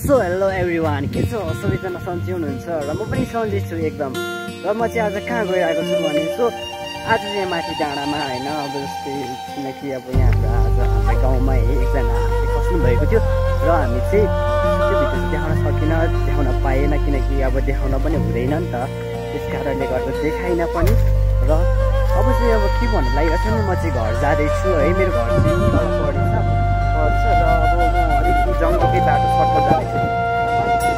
So hello everyone, के छ सबैजना सन्चै हुनुहुन्छ र म पनि सन्चै छु एकदम। र म चाहिँ आज कहाँ गइरहेको छु भने आज चाहिँ माथि डाँडामा होइन, अब जस्तै किनकि अब यहाँ हाम्रो गाउँमा एकजना खस्नु भएको थियो र हामी चाहिँ त्यो भिडियो देखाउन सकिन, देखाउन पाएन किनकि अब देखाउन पनि हुँदैन नि त, त्यस कारणले गर्दा देखाइन पनि। र अब चाहिँ अब के भन्नु लागिरहेको छ नि, म चाहिँ घर जाँदैछु है, मेरो घर चाहिँ तल पर्छ र अब म अलिकति जङ्गलकै बाटो सर्टकट जाँदैछु।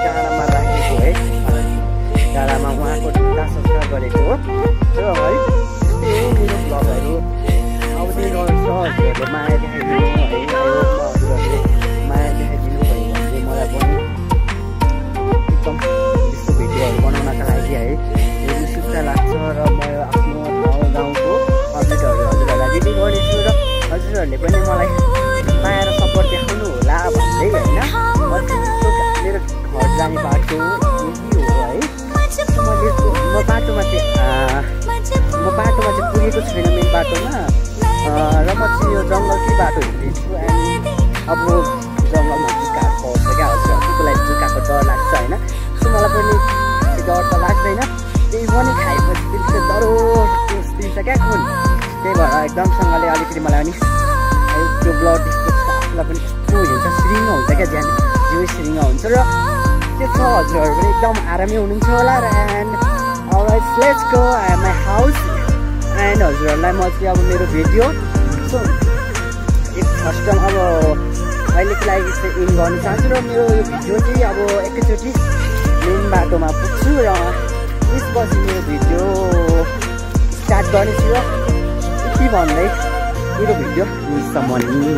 डाँडामा राखेको है, डाँडामा उहाँको ढुङ्गा संस्कार गरेको हो र है त्यस्तै हो मेरो ब्लगहरू आउँदै गर्छ। हजुरहरूले माया देखाइदिनु है, हजुरहरूले माया देखाइदिनु भयो भने चाहिँ मलाई पनि एकदम यस्तो भिडियोहरू बनाउनका लागि है एकदम सुविधा लाग्छ र म आफ्नो गाउँको अपडेटहरू हजुरहरूलाई दिने गर्नेछु र हजुरहरूले पनि मलाई माया र सपोर्ट देखाउनु होला भन्दै होइन। मेरो घर जाने बाटो यही हो है। म बाटोमा चाहिँ पुगेको छैन मेन बाटोमा र म चाहिँ यो जङ्गलकै बाटो हिँड्दैछु। एन्ड अब जङ्गलमा जुकाहरू पर्छ क्या, हजुरहरूको लागि जुकाको डर लाग्छ होइन। सो मलाई पनि डर त लाग्दैन, त्यही पनि खाएपछि फेरि डरो दिन्छ क्या खुन, त्यही भएर एकदमसँगले अलिकति मलाई पनि त्यो ब्लड देखेको आफूलाई पनि यस्तो हुन्छ, सिरिङ्ग हुन्छ क्या, ज्यान जिउ सिरिङ्ग हुन्छ र के छ हजुरहरू पनि एकदम आरामै हुनुहुन्छ होला। र and all right let's go my house. And हजुरहरूलाई म चाहिँ अब मेरो भिडियो सो फर्स्ट टाइम अब अहिलेको लागि चाहिँ इन गर्नु चाहन्छु र मेरो यो भिडियो चाहिँ अब एकैचोटि मेन बाटोमा पुग्छु र त्यसपछि मेरो भिडियो स्टार्ट गर्नेछु र यति भन्दै मेरो भिडियो यहीँसम्म नि।